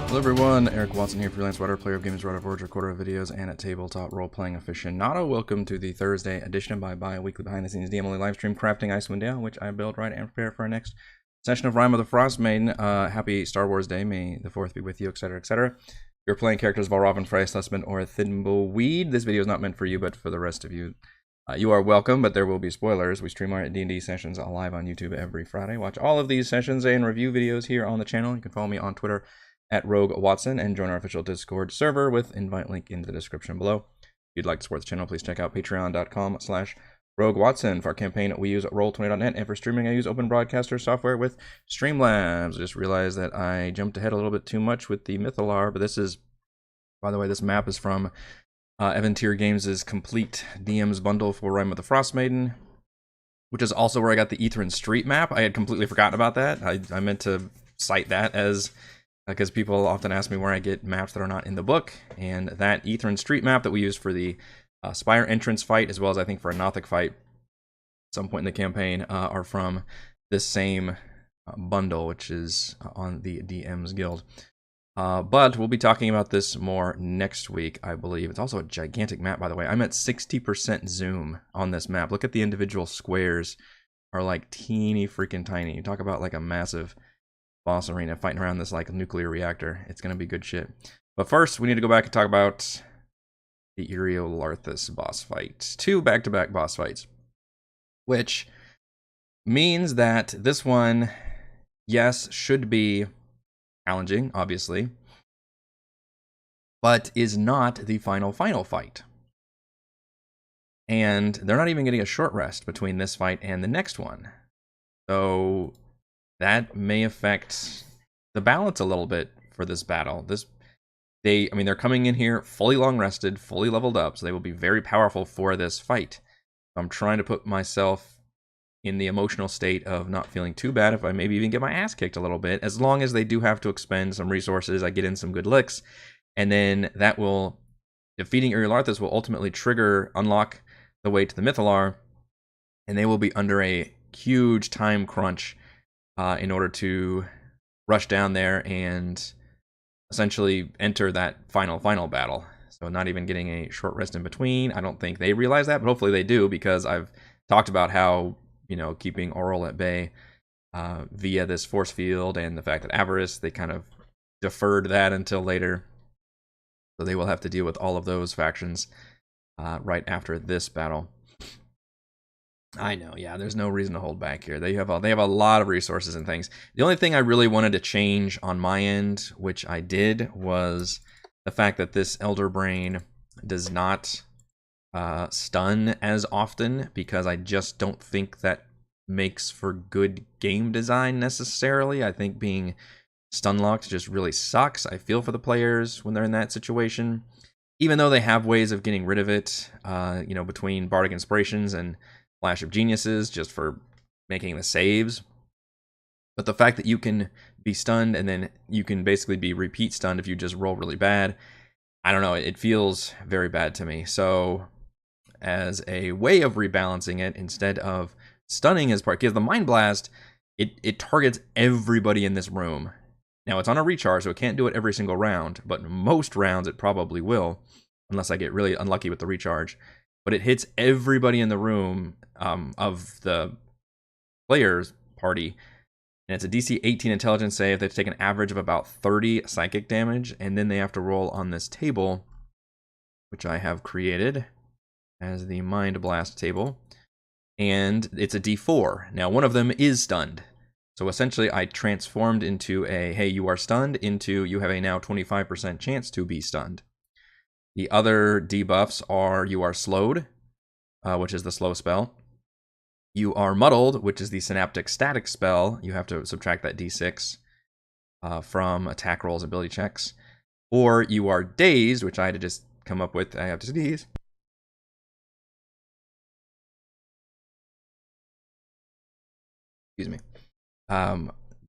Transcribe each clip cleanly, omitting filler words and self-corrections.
Hello everyone, Eric Watson here, freelance writer, player of games, writer of words, recorder of videos, and a tabletop role-playing aficionado. Welcome to the Thursday edition by bi-weekly behind-the-scenes DM-only livestream crafting Icewind Dale, which I build, write, and prepare for our next session of Rime of the Frostmaiden. Happy Star Wars Day, may the 4th be with you, etc., etc. You're playing characters Valravn, Frey, Sussman, or Thimbleweed. This video is not meant for you, but for the rest of you. You are welcome, but there will be spoilers. We stream our D&D sessions live on YouTube every Friday. Watch all of these sessions and review videos here on the channel. You can follow me on Twitter at Rogue Watson and join our official Discord server with invite link in the description below. If you'd like to support the channel, please check out patreon.com/Rogue Watson. For our campaign, we use Roll20.net, and for streaming, I use Open Broadcaster software with Streamlabs. I just realized that I jumped ahead a little bit too much with the Mythalar, but this is, by the way, this map is from Evan Tier Games' complete DM's bundle for Rime of the Frostmaiden, which is also where I got the Ethrin Street map. I had completely forgotten about that. I meant to cite that as, because people often ask me where I get maps that are not in the book, and that Ethrin Street map that we used for the Spire entrance fight, as well as I think for a Nothic fight at some point in the campaign, are from this same bundle, which is on the DM's Guild. But we'll be talking about this more next week, I believe. It's also a gigantic map, by the way. I'm at 60% zoom on this map. Look at the individual squares are like teeny freaking tiny. You talk about like a massive boss arena fighting around this like nuclear reactor. It's gonna be good shit. But first, we need to go back and talk about the Eriolarthus boss fight. 2 back-to-back boss fights. Which means that this one, yes, should be challenging, obviously, but is not the final fight. And they're not even getting a short rest between this fight and the next one. So that may affect the balance a little bit for this battle. They're coming in here fully long rested, fully leveled up, so they will be very powerful for this fight. I'm trying to put myself in the emotional state of not feeling too bad if I maybe even get my ass kicked a little bit, as long as they do have to expend some resources. I get in some good licks, and then that will, defeating Eriolarthus will ultimately unlock the way to the Mythalar, and they will be under a huge time crunch in order to rush down there and essentially enter that final battle. So not even getting a short rest in between. I don't think they realize that, but hopefully they do, because I've talked about how, keeping Oral at bay via this force field and the fact that Avarice, they kind of deferred that until later. So they will have to deal with all of those factions right after this battle. I know, yeah, there's no reason to hold back here. They have a lot of resources and things. The only thing I really wanted to change on my end, which I did, was the fact that this Elder Brain does not stun as often, because I just don't think that makes for good game design necessarily. I think being stun locked just really sucks. I feel for the players when they're in that situation, even though they have ways of getting rid of it, between Bardic Inspirations and Flash of Geniuses, just for making the saves. But the fact that you can be stunned and then you can basically be repeat stunned if you just roll really bad, I don't know, it feels very bad to me. So as a way of rebalancing it, instead of stunning as part, because the Mind Blast, it targets everybody in this room. Now it's on a recharge, so it can't do it every single round, but most rounds it probably will, unless I get really unlucky with the recharge. But it hits everybody in the room of the players party, and it's a DC 18 intelligence save. They have to take an average of about 30 psychic damage, and then they have to roll on this table, which I have created as the Mind Blast table, and it's a D4. Now one of them is stunned, so essentially I transformed into a, hey, you are stunned, into you have a now 25% chance to be stunned. The other debuffs are, you are slowed, which is the slow spell. You are muddled, which is the synaptic static spell. You have to subtract that D6 from attack rolls, ability checks. Or you are dazed, which I had to just come up with. I have to sneeze. Excuse me.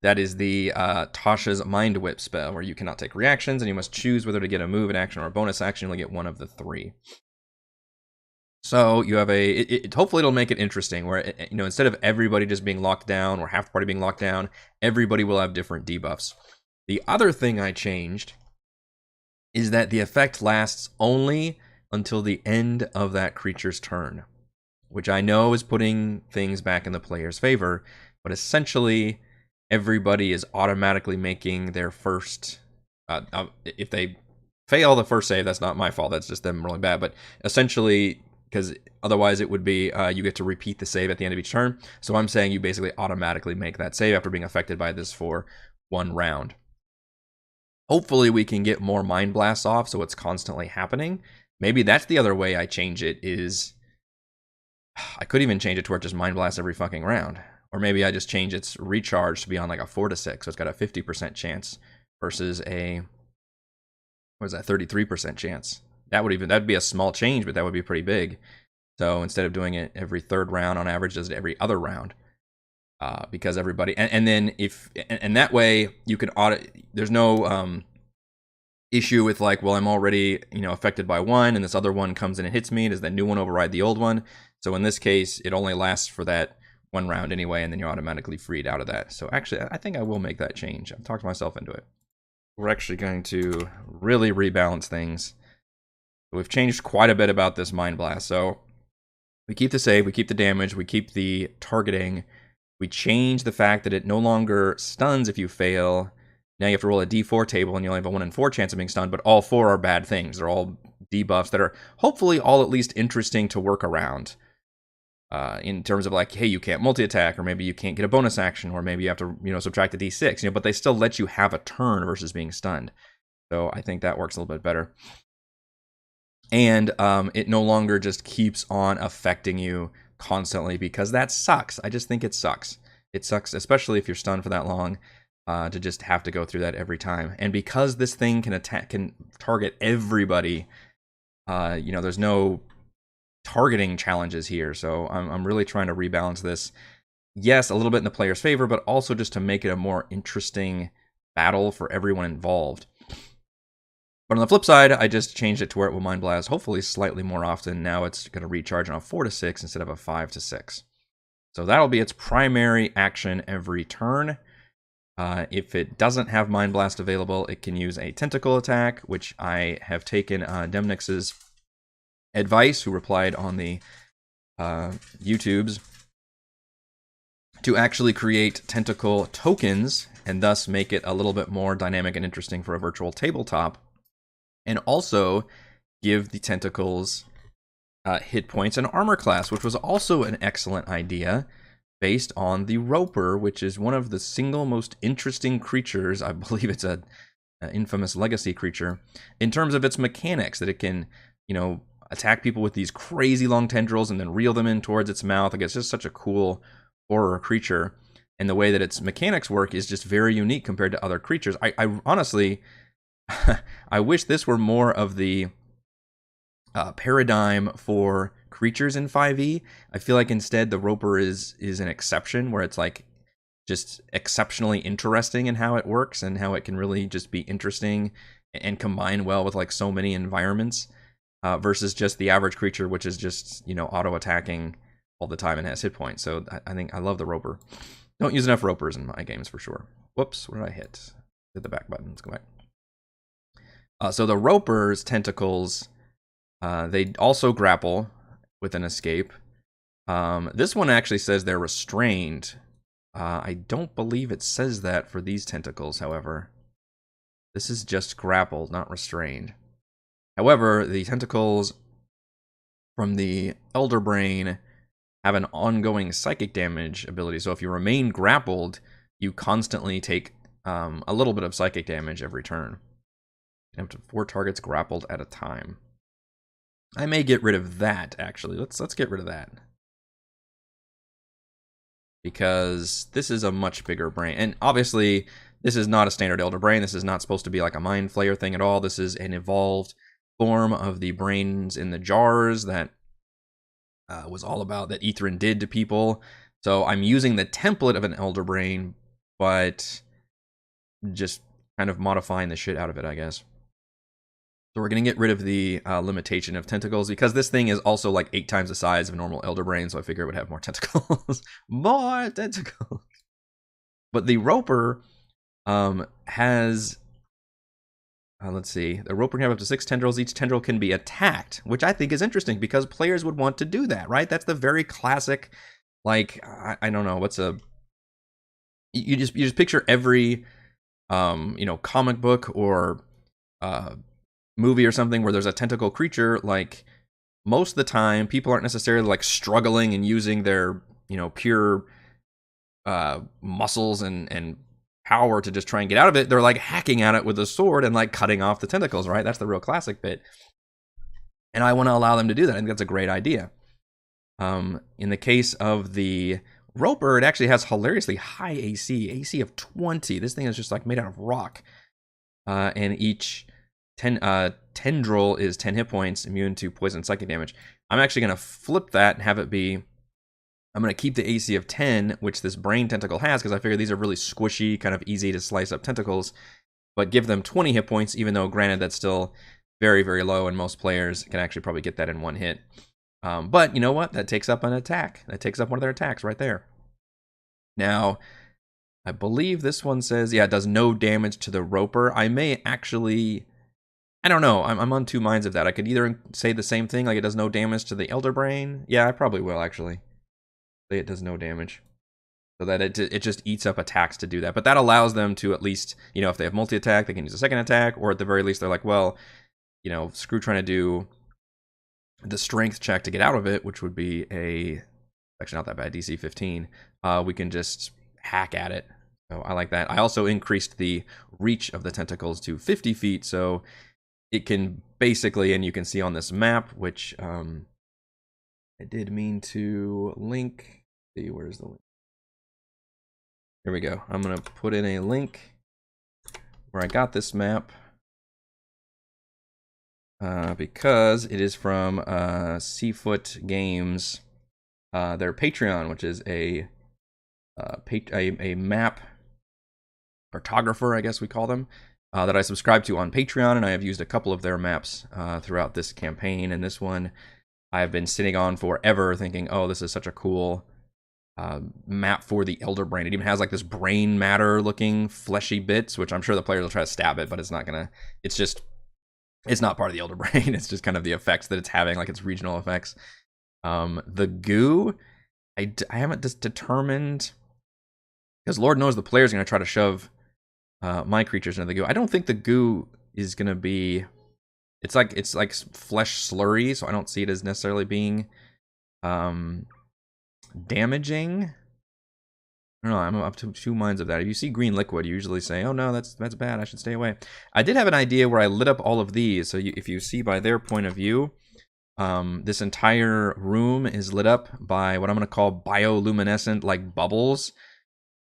That is the Tasha's Mind Whip spell, where you cannot take reactions, and you must choose whether to get a move, an action, or a bonus action. You only get one of the 3. So you have hopefully it'll make it interesting, where instead of everybody just being locked down or half the party being locked down, everybody will have different debuffs. The other thing I changed is that the effect lasts only until the end of that creature's turn, which I know is putting things back in the player's favor, but essentially everybody is automatically making their first, if they fail the first save, that's not my fault, that's just them rolling bad, but essentially, because otherwise it would be you get to repeat the save at the end of each turn, so I'm saying you basically automatically make that save after being affected by this for 1 round. Hopefully we can get more Mind Blasts off so it's constantly happening. Maybe that's the other way I change it is... I could even change it to where it just Mind Blasts every fucking round. Or maybe I just change its recharge to be on like a 4 to 6, so it's got a 50% chance versus a... what is that, 33% chance. That'd be a small change, but that would be pretty big. So instead of doing it every 3rd round, on average, does it every other round. Because everybody, and then if, and that way you can audit, there's no issue with like, well, I'm already, affected by one, and this other one comes in and hits me. Does that new one override the old one? So in this case, it only lasts for that 1 round anyway, and then you're automatically freed out of that. So actually, I think I will make that change. I've talked myself into it. We're actually going to really rebalance things. We've changed quite a bit about this Mind Blast. So we keep the save, we keep the damage, we keep the targeting. We change the fact that it no longer stuns if you fail. Now you have to roll a d4 table, and you only have a 1 in 4 chance of being stunned, but all 4 are bad things. They're all debuffs that are hopefully all at least interesting to work around. In terms of like, hey, you can't multi-attack, or maybe you can't get a bonus action, or maybe you have to, subtract a d6, but they still let you have a turn versus being stunned. So I think that works a little bit better. And it no longer just keeps on affecting you constantly, because that sucks. I just think it sucks. It sucks, especially if you're stunned for that long, to just have to go through that every time. And because this thing can target everybody, there's no targeting challenges here. So I'm really trying to rebalance this. Yes, a little bit in the player's favor, but also just to make it a more interesting battle for everyone involved. But on the flip side, I just changed it to where it will Mind Blast hopefully slightly more often. Now it's going to recharge on a 4 to 6 instead of a 5 to 6. So that'll be its primary action every turn. If it doesn't have Mind Blast available, it can use a Tentacle attack, which I have taken Demnix's advice, who replied on the YouTubes, to actually create Tentacle tokens and thus make it a little bit more dynamic and interesting for a virtual tabletop. And also give the tentacles hit points and armor class, which was also an excellent idea based on the Roper, which is one of the single most interesting creatures. I believe it's an infamous legacy creature in terms of its mechanics, that it can, attack people with these crazy long tendrils and then reel them in towards its mouth. Like, it's just such a cool horror creature. And the way that its mechanics work is just very unique compared to other creatures. I honestly... I wish this were more of the paradigm for creatures in 5e. I feel like instead the Roper is an exception, where it's like just exceptionally interesting in how it works and how it can really just be interesting and combine well with like so many environments, versus just the average creature, which is just, auto attacking all the time and has hit points. So I think I love the Roper. Don't use enough Ropers in my games for sure. Whoops, what did I hit? Hit the back button. Let's go back. So the Roper's tentacles, they also grapple with an escape. This one actually says they're restrained. I don't believe it says that for these tentacles, however. This is just grappled, not restrained. However, the tentacles from the Elder Brain have an ongoing psychic damage ability. So if you remain grappled, you constantly take a little bit of psychic damage every turn. Up to 4 targets grappled at a time. I may get rid of that, actually. Let's get rid of that. Because this is a much bigger brain. And obviously, this is not a standard Elder Brain. This is not supposed to be like a Mind Flayer thing at all. This is an evolved form of the brains in the jars that was all about that Ithrin did to people. So I'm using the template of an Elder Brain, but just kind of modifying the shit out of it, I guess. So we're going to get rid of the limitation of tentacles, because this thing is also like 8 times the size of a normal Elder Brain, so I figure it would have more tentacles. More tentacles! But the Roper has let's see, the roper can have up to 6 tendrils. Each tendril can be attacked, which I think is interesting because players would want to do that, right? That's the very classic, like, I don't know, what's a, you just picture every comic book or movie or something where there's a tentacle creature. Like, most of the time people aren't necessarily like struggling and using their pure muscles and power to just try and get out of it. They're like hacking at it with a sword and like cutting off the tentacles, right? That's the real classic bit, and I want to allow them to do that. I think that's a great idea. In the case of the roper, it actually has hilariously high AC of 20. This thing is just like made out of rock, and each tendril is 10 hit points, immune to poison and psychic damage. I'm actually going to flip that and have it be, I'm going to keep the AC of 10, which this brain tentacle has, because I figure these are really squishy, kind of easy to slice up tentacles, but give them 20 hit points, even though, granted, that's still very, very low, and most players can actually probably get that in one hit. But you know what? That takes up an attack. That takes up one of their attacks right there. Now, I believe this one says, yeah, it does no damage to the roper. I may actually, I don't know. I'm on two minds of that. I could either say the same thing, like it does no damage to the elder brain. Yeah, I probably will, actually. It does no damage, so that it just eats up attacks to do that. But that allows them to at least, if they have multi-attack, they can use a second attack, or at the very least, they're like, well, screw trying to do the strength check to get out of it, which would be actually not that bad, DC 15. We can just hack at it. So I like that. I also increased the reach of the tentacles to 50 feet, so it can basically, and you can see on this map, which I did mean to link. See, where's the link? Here we go. I'm gonna put in a link where I got this map because it is from Seafoot Games, their Patreon, which is a map cartographer, I guess we call them, that I subscribe to on Patreon, and I have used a couple of their maps throughout this campaign. And this one I've been sitting on forever, thinking, oh, this is such a cool map for the elder brain. It even has like this brain matter looking fleshy bits, which I'm sure the players will try to stab it, but it's not gonna, it's not part of the elder brain. It's just kind of the effects that it's having, like its regional effects. The goo, I haven't just determined, because Lord knows the player's gonna try to shove my creatures into the goo. I don't think the goo is gonna be, it's like flesh slurry, so I don't see it as necessarily being damaging. I don't know, I'm up to two minds of that. If you see green liquid, you usually say, oh no, that's bad, I should stay away. I did have an idea where I lit up all of these, so if you see by their point of view, this entire room is lit up by what I'm going to call bioluminescent like bubbles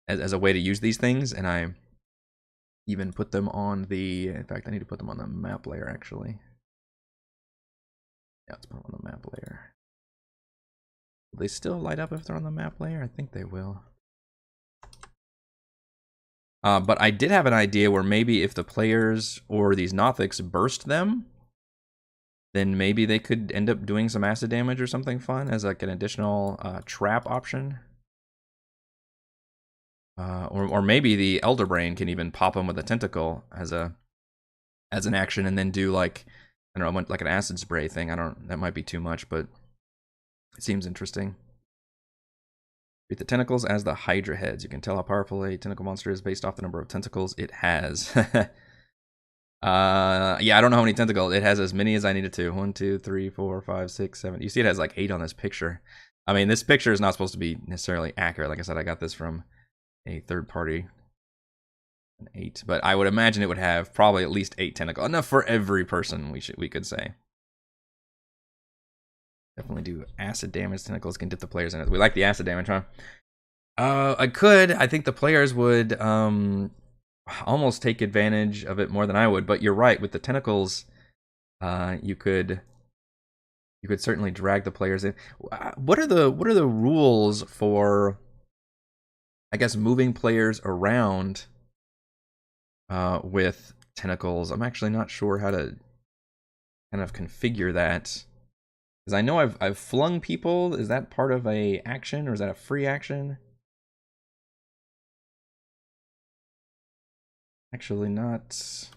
as a way to use these things. And I even put them on the, in fact, I need to put them on the map layer, actually. Yeah, let's put them on the map layer. Will they still light up if they're on the map layer? I think they will. But I did have an idea where maybe if the players or these Nothics burst them, then maybe they could end up doing some acid damage or something fun as like an additional trap option. Or maybe the Elder Brain can even pop them with a tentacle as an action, and then do like, I don't know, like an acid spray thing. That might be too much, but it seems interesting. Treat the tentacles as the Hydra heads. You can tell how powerful a tentacle monster is based off the number of tentacles it has. Yeah, I don't know how many tentacles. It has as many as I needed to. 1, 2, 3, 4, 5, 6, 7. You see it has like 8 on this picture. I mean, this picture is not supposed to be necessarily accurate. Like I said, I got this from a third party. An 8. But I would imagine it would have probably at least 8 tentacles. Enough for every person, we could say. Definitely do acid damage. Tentacles can dip the players in it. We like the acid damage, huh? I could. I think the players would almost take advantage of it more than I would. But you're right. With the tentacles, you could certainly drag the players in. What are the rules for, I guess, moving players around with tentacles? I'm actually not sure how to kind of configure that. Because I know I've flung people. Is that part of a action, or is that a free action? actually not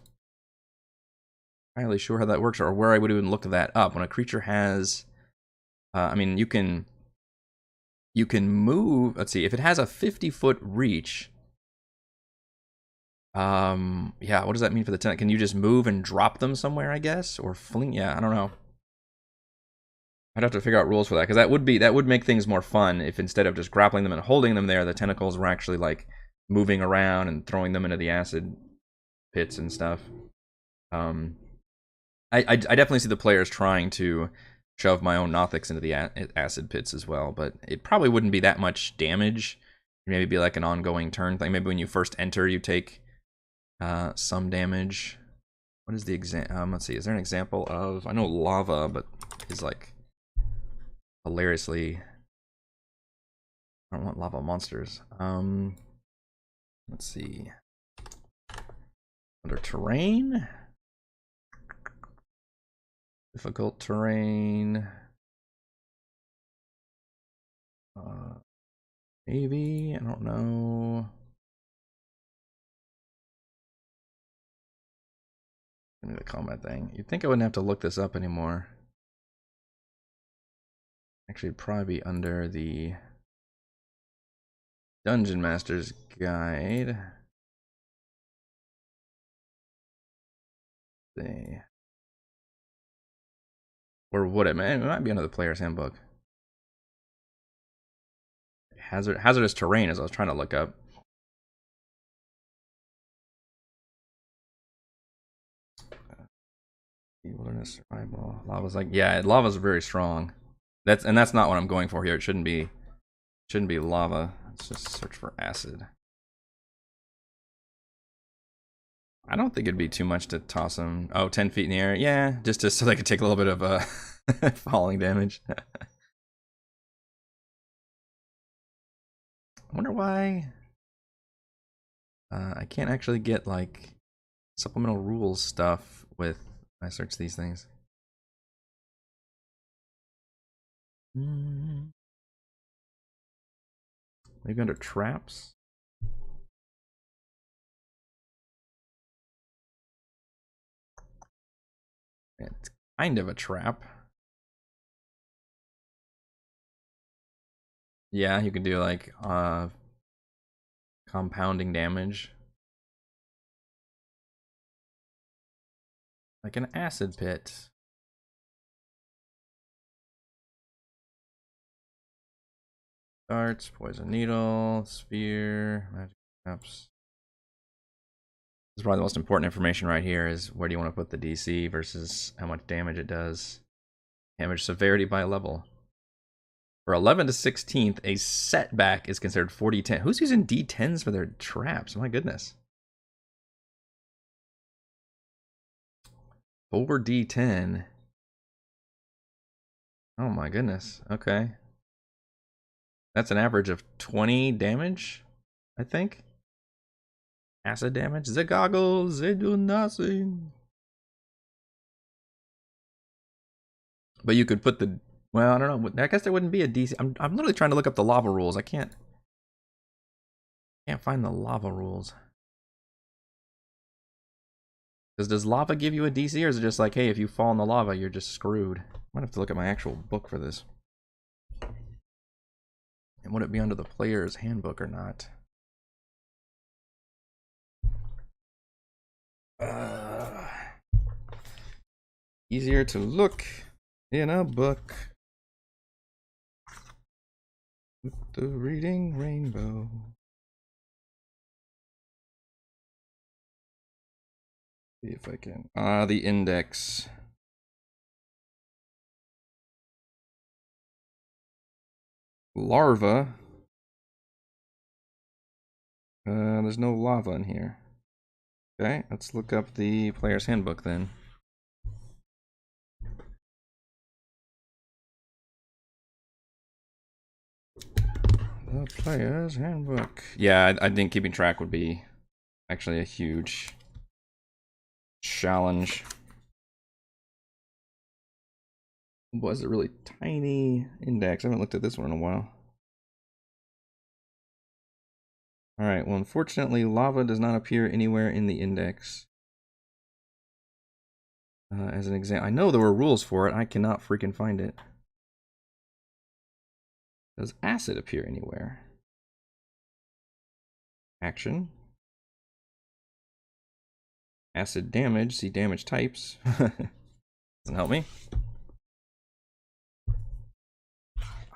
entirely sure how that works or where I would even look that up. When a creature has, I mean, you can move. Let's see, if it has a 50-foot reach. Yeah, what does that mean for the tenant? Can you just move and drop them somewhere, I guess? Or fling? Yeah, I don't know. I'd have to figure out rules for that, because that would make things more fun if instead of just grappling them and holding them there, the tentacles were actually like moving around and throwing them into the acid pits and stuff. I definitely see the players trying to shove my own Nothics into the acid pits as well, but it probably wouldn't be that much damage. Maybe be like an ongoing turn thing. Maybe when you first enter, you take some damage. What is the let's see. Is there an example of? I know lava, but is like hilariously. I don't want lava monsters. Let's see. Under terrain. Difficult terrain. Maybe, I don't know. Give me the combat thing. You'd think I wouldn't have to look this up anymore. Actually, it'd probably be under the Dungeon Master's Guide. Let's see. Or would it? Man, it might be under the Player's Handbook. Hazardous terrain, as I was trying to look up. Wilderness survival. Lava's like, yeah, lava's very strong. That's not what I'm going for here. It shouldn't be lava. Let's just search for acid. I don't think it'd be too much to toss them. Oh, 10 feet in the air. Yeah, just so they could take a little bit of falling damage. I wonder why I can't actually get like supplemental rules stuff with I search these things. Maybe under traps. It's kind of a trap. Yeah, you can do like compounding damage. Like an acid pit. Darts, poison needle, spear, magic traps. This is probably the most important information right here is where do you want to put the DC versus how much damage it does. Damage severity by level. For 11 to 16th, a setback is considered 4d10. Who's using d10s for their traps? My goodness. 4d10. Oh my goodness. Okay. That's an average of 20 damage, I think. Acid damage. The goggles, they do nothing. But you could put the... Well, I don't know. I guess there wouldn't be a DC. I'm literally trying to look up the lava rules. I can't find the lava rules. Because does lava give you a DC, or is it just like, hey, if you fall in the lava, you're just screwed? I might have to look at my actual book for this. And would it be under the player's handbook or not? Easier to look in a book with the reading rainbow. See if I can. The index. Larva. There's no lava in here. Okay, let's look up the player's handbook then. The player's handbook. Yeah, I think keeping track would be actually a huge challenge. Was it really tiny index? I haven't looked at this one in a while. Alright, well, unfortunately, lava does not appear anywhere in the index. As an example, I know there were rules for it. I cannot freaking find it. Does acid appear anywhere? Action. Acid damage. See damage types. Doesn't help me.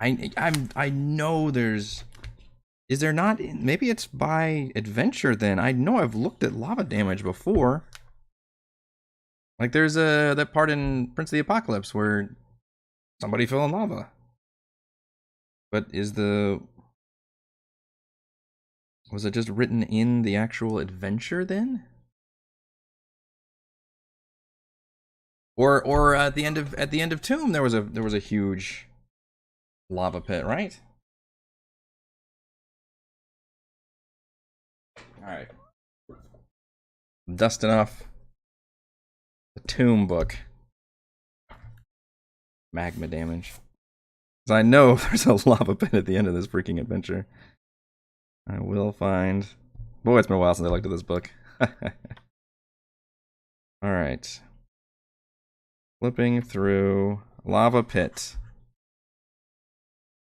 I know there's. Is there not? Maybe it's by adventure then. I know I've looked at lava damage before. Like there's that part in Prince of the Apocalypse where somebody fell in lava. But was it just written in the actual adventure then? Or at the end of Tomb there was a huge lava pit, right? Alright. Dusting off the Tomb book. Magma damage. Because I know there's a lava pit at the end of this freaking adventure. I will find. Boy, it's been a while since I looked at this book. Alright. Flipping through lava pit.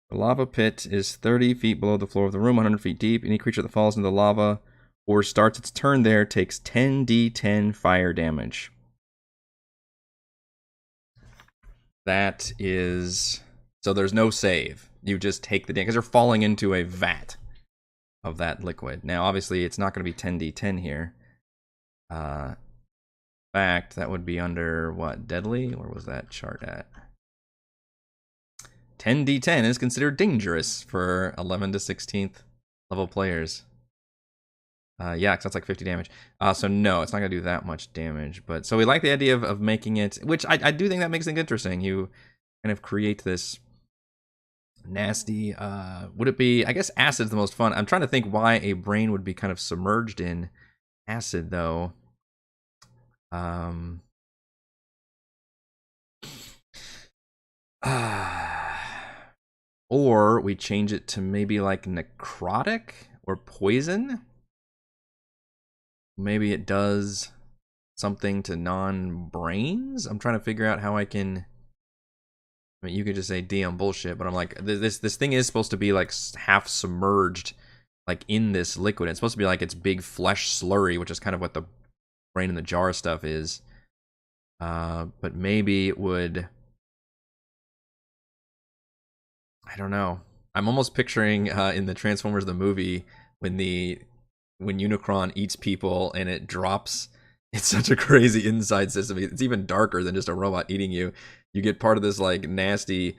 The lava pit is 30 feet below the floor of the room, 100 feet deep. Any creature that falls into the lava or starts its turn there takes 10d10 fire damage. That is... So there's no save. You just take the damage, because you're falling into a vat of that liquid. Now, obviously, it's not going to be 10d10 here. In fact, that would be under, what, deadly? Where was that chart at? 10d10 is considered dangerous for 11 to 16th level players. Yeah, because that's like 50 damage. So no, it's not going to do that much damage. But so we like the idea of making it, which I do think that makes things interesting. You kind of create this nasty, would it be, I guess acid's the most fun. I'm trying to think why a brain would be kind of submerged in acid, though. Or we change it to maybe like necrotic or poison. Maybe it does something to non-brains. I'm trying to figure out how I can. I mean, you could just say DM bullshit, but I'm like, this thing is supposed to be like half submerged, like in this liquid. It's supposed to be like it's big flesh slurry, which is kind of what the brain in the jar stuff is. But maybe it would. I don't know. I'm almost picturing in the Transformers the movie when Unicron eats people and it drops. It's such a crazy inside system. It's even darker than just a robot eating you. You get part of this like nasty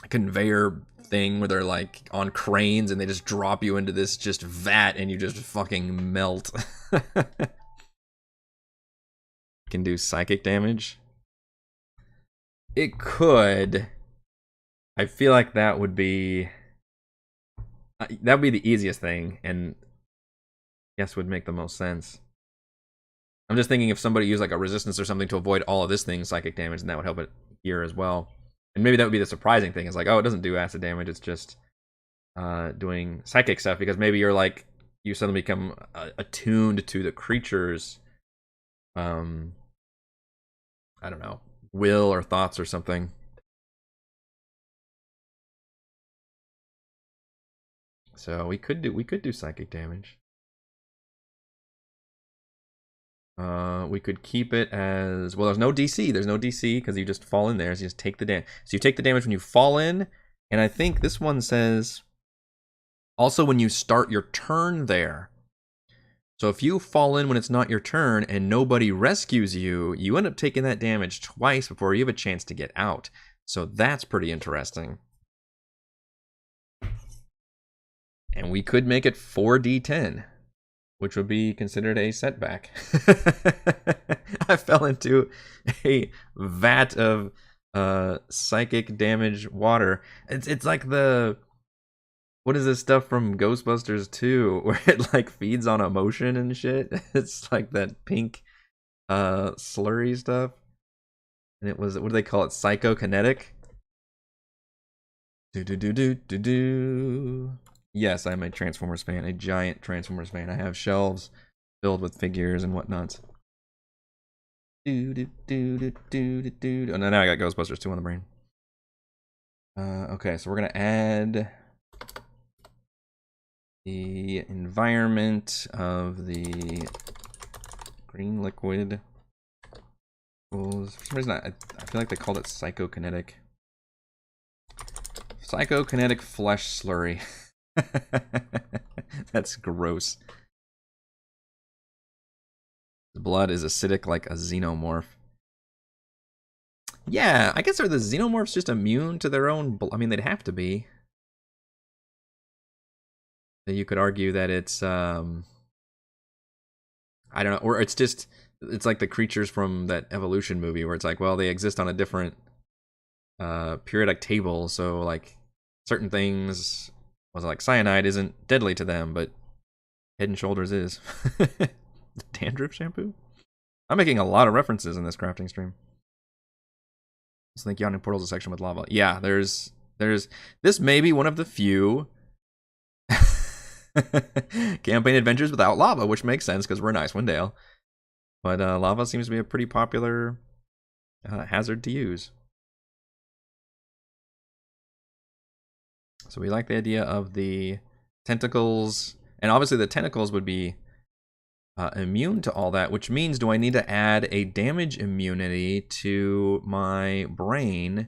conveyor thing where they're like on cranes and they just drop you into this just vat and you just fucking melt. Can do psychic damage. It could. I feel like that would be the easiest thing, and yes, would make the most sense. I'm just thinking if somebody used like a resistance or something to avoid all of this thing's psychic damage, then that would help it here as well. And maybe that would be the surprising thing. It's like, oh, it doesn't do acid damage. It's just doing psychic stuff, because maybe you're like, you suddenly become attuned to the creature's, I don't know, will or thoughts or something. So we could do psychic damage. We could keep it as well. There's no DC. There's no DC because you just fall in there. So you just take the damage. So you take the damage when you fall in, and I think this one says also when you start your turn there. So if you fall in when it's not your turn and nobody rescues you, you end up taking that damage twice before you have a chance to get out. So that's pretty interesting. And we could make it 4d10. Which would be considered a setback. I fell into a vat of psychic damage water. It's like the, what is this stuff from Ghostbusters 2 where it like feeds on emotion and shit? It's like that pink slurry stuff. And it was, what do they call it? Psychokinetic? Do. Yes, I'm a Transformers fan, a giant Transformers fan. I have shelves filled with figures and whatnot. Do do do do do do do. Oh, now I got Ghostbusters 2 on the brain. Okay, so we're gonna add the environment of the green liquid. For some reason, I feel like they called it psychokinetic. Psychokinetic flesh slurry. That's gross. The blood is acidic like a xenomorph. Yeah, I guess are the xenomorphs just immune to their own I mean, they'd have to be. You could argue that it's, I don't know, or it's just, it's like the creatures from that Evolution movie where it's like, well, they exist on a different periodic table, so like certain things, was like cyanide isn't deadly to them, but Head and Shoulders is. The dandruff shampoo? I'm making a lot of references in this crafting stream. So think Yawning Portal's a section with lava. Yeah, there's this may be one of the few campaign adventures without lava, which makes sense because we're in Icewind Dale. But lava seems to be a pretty popular hazard to use. So we like the idea of the tentacles, and obviously the tentacles would be immune to all that, which means do I need to add a damage immunity to my brain?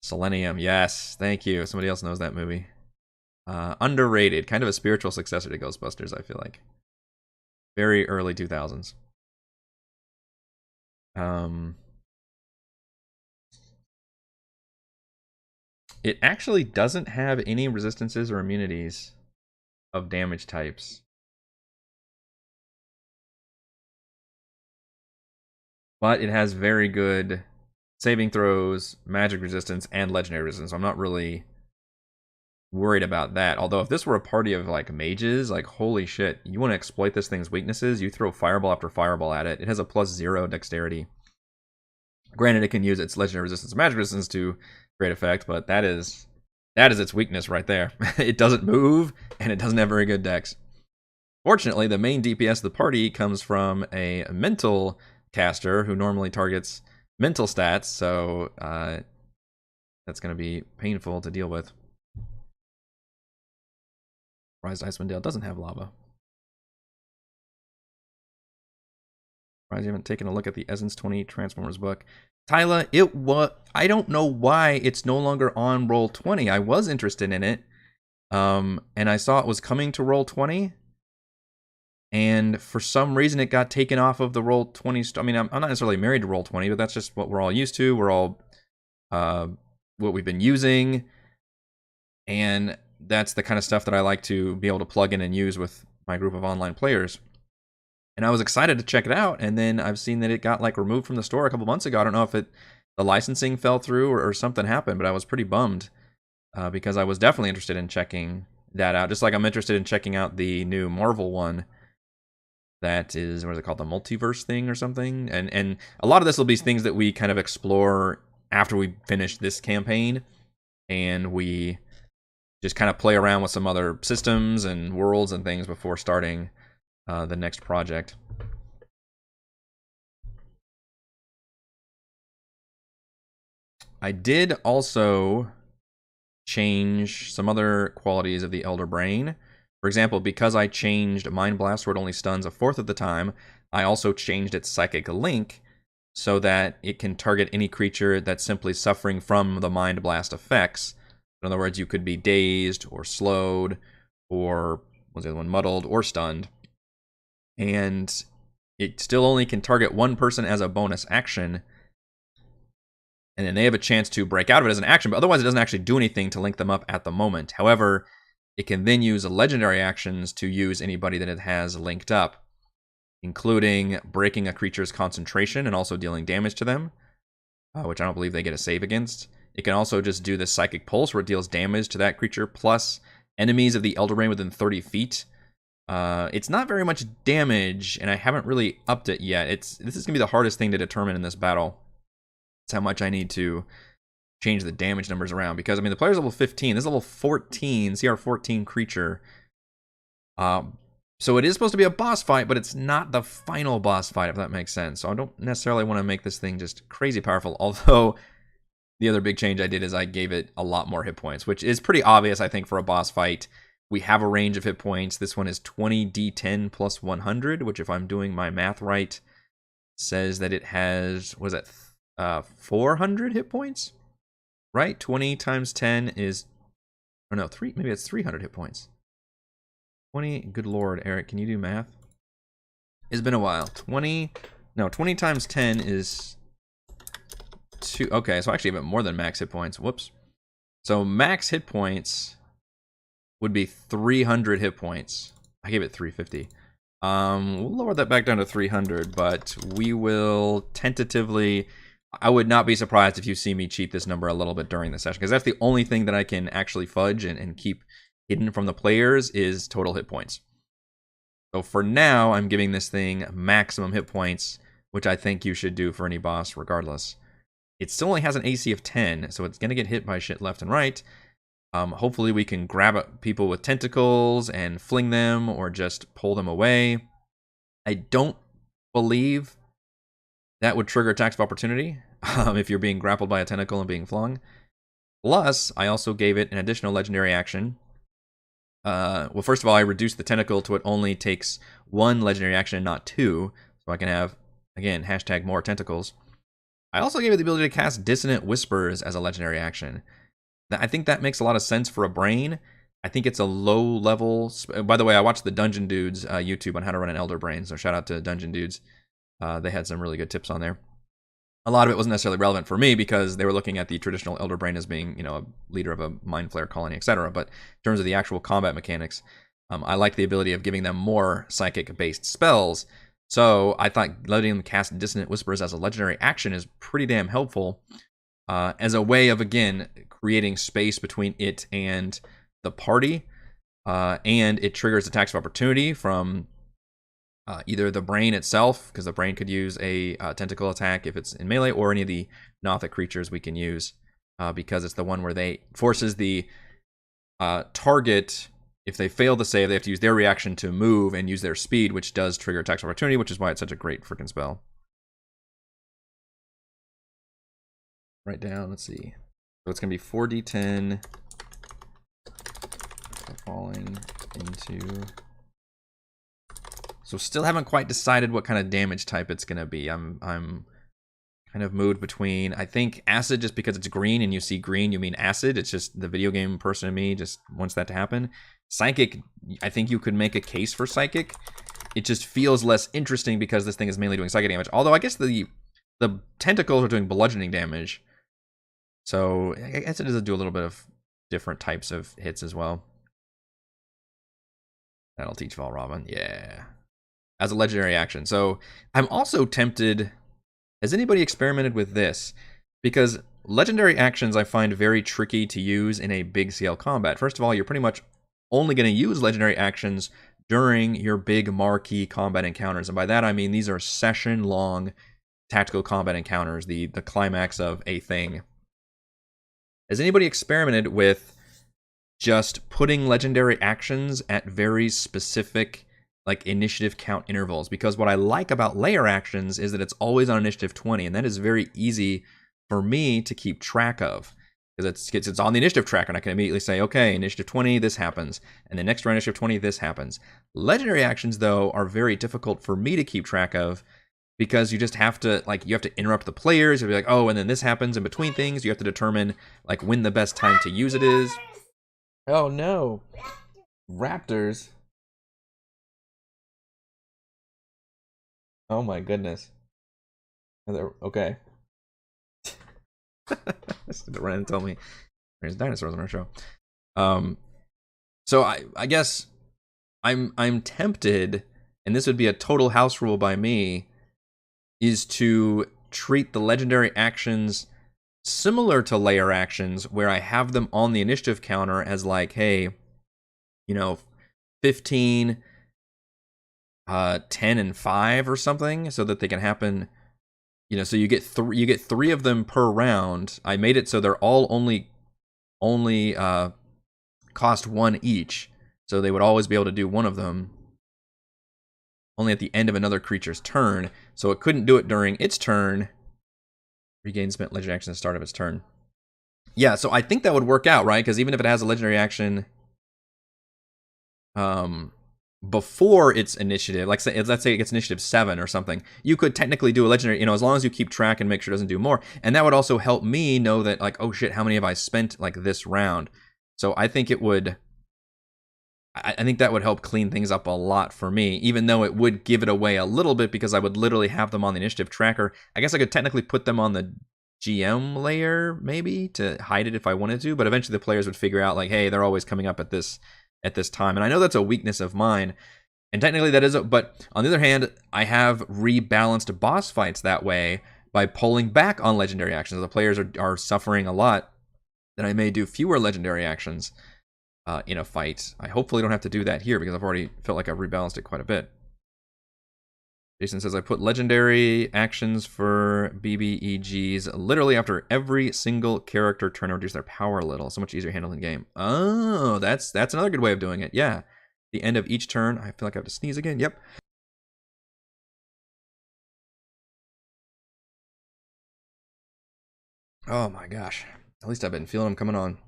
Selenium, yes, thank you. Somebody else knows that movie. Underrated, kind of a spiritual successor to Ghostbusters, I feel like. Very early 2000s. It actually doesn't have any resistances or immunities of damage types. But it has very good saving throws, magic resistance, and legendary resistance. So I'm not really worried about that. Although if this were a party of like mages, like holy shit, you want to exploit this thing's weaknesses, you throw fireball after fireball at it. It has a +0 dexterity. Granted, it can use its legendary resistance and magic resistance to great effect, but that is its weakness right there. It doesn't move, and it doesn't have very good dex. Fortunately, the main DPS of the party comes from a mental caster who normally targets mental stats, so that's going to be painful to deal with. Rise to Icewind Dale doesn't have lava. Rise, you haven't taken a look at the Essence 20 Transformers book. Tyla, I don't know why it's no longer on Roll20. I was interested in it, and I saw it was coming to Roll20, and for some reason it got taken off of the Roll20. I mean, I'm not necessarily married to Roll20, but that's just what we're all used to. We're all what we've been using, and that's the kind of stuff that I like to be able to plug in and use with my group of online players. And I was excited to check it out, and then I've seen that it got like removed from the store a couple months ago. I don't know if the licensing fell through or something happened, but I was pretty bummed because I was definitely interested in checking that out. Just like I'm interested in checking out the new Marvel one. That is, what is it called, the multiverse thing or something? And a lot of this will be things that we kind of explore after we finish this campaign, and we just kind of play around with some other systems and worlds and things before starting the next project. I did also change some other qualities of the Elder Brain. For example, because I changed Mind Blast where it only stuns 1/4 of the time, I also changed its Psychic Link so that it can target any creature that's simply suffering from the Mind Blast effects. In other words, you could be dazed or slowed or, what was the other one, muddled or stunned. And it still only can target one person as a bonus action. And then they have a chance to break out of it as an action, but otherwise it doesn't actually do anything to link them up at the moment. However, it can then use legendary actions to use anybody that it has linked up, including breaking a creature's concentration and also dealing damage to them, which I don't believe they get a save against. It can also just do the Psychic Pulse where it deals damage to that creature plus enemies of the Elder Brain within 30 feet. It's not very much damage, and I haven't really upped it yet. This is going to be the hardest thing to determine in this battle. It's how much I need to change the damage numbers around, because I mean the player's level 15, this is level 14, CR 14 creature. So it is supposed to be a boss fight, but it's not the final boss fight, if that makes sense. So I don't necessarily want to make this thing just crazy powerful, although the other big change I did is I gave it a lot more hit points, which is pretty obvious, I think, for a boss fight. We have a range of hit points. This one is 20 d10 plus 100, which, if I'm doing my math right, says that it has, what is that, 400 hit points? Right? 20 times 10 is, oh no, maybe it's 300 hit points. 20, good lord, Eric, can you do math? It's been a while. 20 times 10 is 2, okay, so actually a bit more than max hit points, whoops. So max hit points would be 300 hit points. I gave it 350. We'll lower that back down to 300, but we will tentatively, I would not be surprised if you see me cheat this number a little bit during the session, because that's the only thing that I can actually fudge and keep hidden from the players is total hit points. So for now, I'm giving this thing maximum hit points, which I think you should do for any boss regardless. It still only has an AC of 10, so it's going to get hit by shit left and right. Hopefully we can grab people with tentacles and fling them, or just pull them away. I don't believe that would trigger attacks of opportunity if you're being grappled by a tentacle and being flung. Plus, I also gave it an additional legendary action. Well, first of all, I reduced the tentacle to it only takes 1 legendary action and not 2. So I can have, again, hashtag more tentacles. I also gave it the ability to cast Dissonant Whispers as a legendary action. I think that makes a lot of sense for a brain. I think it's a low level. By the way, I watched the Dungeon Dudes YouTube on how to run an Elder Brain, so shout out to Dungeon Dudes. They had some really good tips on there. A lot of it wasn't necessarily relevant for me because they were looking at the traditional Elder Brain as being, you know, a leader of a Mind Flare colony, etc. But in terms of the actual combat mechanics, I like the ability of giving them more psychic-based spells. So I thought letting them cast Dissonant Whispers as a legendary action is pretty damn helpful. As a way of, again, creating space between it and the party. And it triggers attacks of opportunity from either the brain itself, because the brain could use a tentacle attack if it's in melee, or any of the Nothic creatures we can use, because it's the one where they forces the target, if they fail to save, they have to use their reaction to move and use their speed, which does trigger attacks of opportunity, which is why it's such a great freaking spell. Write down, let's see. So it's going to be 4d10 falling into... So still haven't quite decided what kind of damage type it's going to be. I'm kind of moved between, I think, acid, just because it's green and you see green, you mean acid. It's just the video game person in me just wants that to happen. Psychic, I think you could make a case for psychic. It just feels less interesting because this thing is mainly doing psychic damage. Although I guess the tentacles are doing bludgeoning damage. So I guess it does do a little bit of different types of hits as well. That'll teach Valravn, yeah. As a legendary action. So I'm also tempted, has anybody experimented with this? Because legendary actions I find very tricky to use in a big scale combat. First of all, you're pretty much only going to use legendary actions during your big marquee combat encounters. And by that I mean these are session long tactical combat encounters, the climax of a thing. Has anybody experimented with just putting legendary actions at very specific, like, initiative count intervals? Because what I like about layer actions is that it's always on initiative 20, and that is very easy for me to keep track of. Because it's on the initiative tracker, and I can immediately say, okay, initiative 20, this happens. And the next round, initiative 20, this happens. Legendary actions, though, are very difficult for me to keep track of, because you just have to, like, you have to interrupt the players. You'll be like, oh, and then this happens in between things. You have to determine, like, when the best time to use it is. Oh, no. Raptors. Oh, my goodness. Okay. Run and tell me there's dinosaurs on our show. So I guess I'm tempted, and this would be a total house rule by me, is to treat the legendary actions similar to layer actions, where I have them on the initiative counter as, like, hey, you know, 15, 10, and 5 or something, so that they can happen, you know, so you get three of them per round. I made it so they're all only cost one each, so they would always be able to do one of them only at the end of another creature's turn. So it couldn't do it during its turn. Regain spent legendary action at the start of its turn. Yeah, so I think that would work out, right? Because even if it has a legendary action before its initiative, like let's say it gets initiative 7 or something, you could technically do a legendary, you know, as long as you keep track and make sure it doesn't do more. And that would also help me know that, like, oh shit, how many have I spent like this round? So I think it would, I think that would help clean things up a lot for me, even though it would give it away a little bit because I would literally have them on the initiative tracker. I guess I could technically put them on the GM layer maybe to hide it if I wanted to, but eventually the players would figure out, like, hey, they're always coming up at this time. And I know that's a weakness of mine, and technically that is, but on the other hand, I have rebalanced boss fights that way by pulling back on legendary actions. The players are suffering a lot, then I may do fewer legendary actions in a fight. I hopefully don't have to do that here because I've already felt like I've rebalanced it quite a bit. Jason says, I put legendary actions for BBEGs literally after every single character turn to reduce their power a little. So much easier to handle in game. Oh, that's another good way of doing it. Yeah. The end of each turn. I feel like I have to sneeze again. Yep. Oh my gosh. At least I've been feeling them coming on.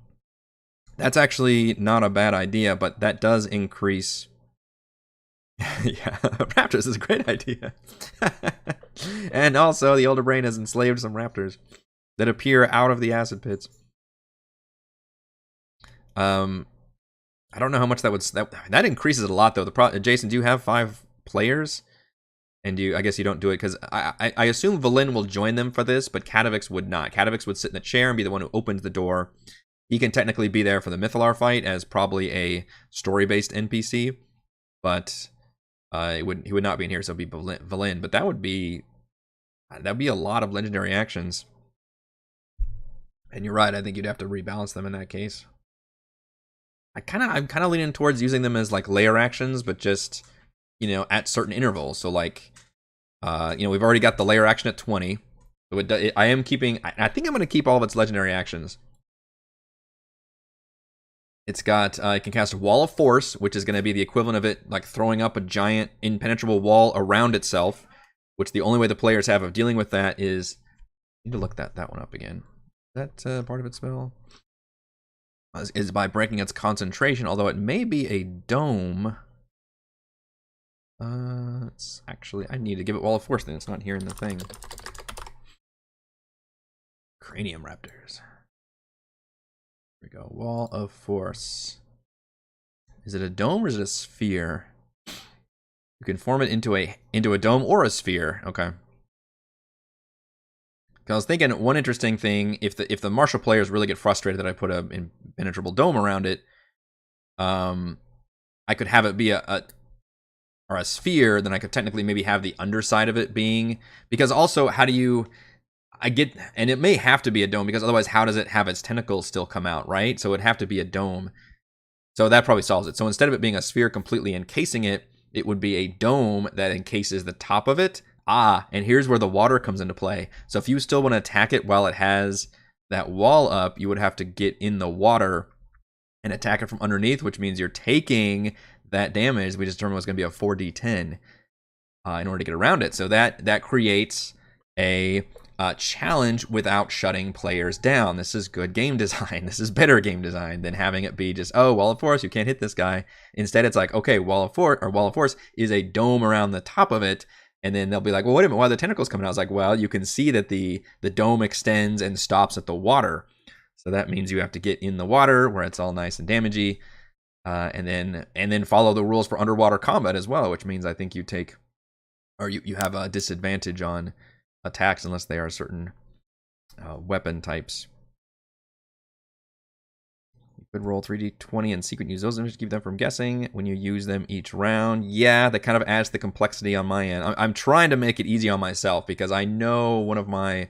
That's actually not a bad idea, but that does increase. Yeah, raptors is a great idea. And also, the older brain has enslaved some raptors that appear out of the acid pits. I don't know how much that would that increases it a lot though. Jason, do you have 5 players? And I guess you don't do it because I assume Valin will join them for this, but Katavix would not. Katavix would sit in the chair and be the one who opens the door. He can technically be there for the Mythalar fight as probably a story-based NPC, but he would not be in here, so it'd be Valin. But that'd be a lot of legendary actions. And you're right, I think you'd have to rebalance them in that case. I'm kind of leaning towards using them as like layer actions, but just, you know, at certain intervals. So like, you know, we've already got the layer action at 20. So I am keeping. I think I'm going to keep all of its legendary actions. It's got, it can cast Wall of Force, which is going to be the equivalent of it like throwing up a giant impenetrable wall around itself, which the only way the players have of dealing with that is, I need to look that one up again. Is that part of its spell? Is by breaking its concentration, although it may be a dome. It's actually, I need to give it Wall of Force then, it's not here in the thing. Cranium Raptors. Here we go. Wall of Force. Is it a dome or is it a sphere? You can form it into a dome or a sphere. Okay. I was thinking one interesting thing, if the martial players really get frustrated that I put an impenetrable dome around it, I could have it be a sphere, then I could technically maybe have the underside of it being, because also how do you, and it may have to be a dome because otherwise how does it have its tentacles still come out, right? So it'd have to be a dome. So that probably solves it. So instead of it being a sphere completely encasing it, it would be a dome that encases the top of it. And here's where the water comes into play. So if you still want to attack it while it has that wall up, you would have to get in the water and attack it from underneath, which means you're taking that damage. We just determined it was going to be a 4d10 in order to get around it. So that creates a challenge without shutting players down. This is good game design. This is better game design than having it be just, oh, Wall of Force, you can't hit this guy. Instead, it's like, okay, Wall of Force is a dome around the top of it. And then they'll be like, well, wait a minute, why are the tentacles coming out? I was like, well, you can see that the dome extends and stops at the water. So that means you have to get in the water where it's all nice and damagey, and then follow the rules for underwater combat as well, which means I think you take, or you have a disadvantage on attacks unless they are certain weapon types. You could roll 3d20 and secret use those images to keep them from guessing when you use them each round. Yeah, that kind of adds the complexity on my end. I'm trying to make it easy on myself because I know one of my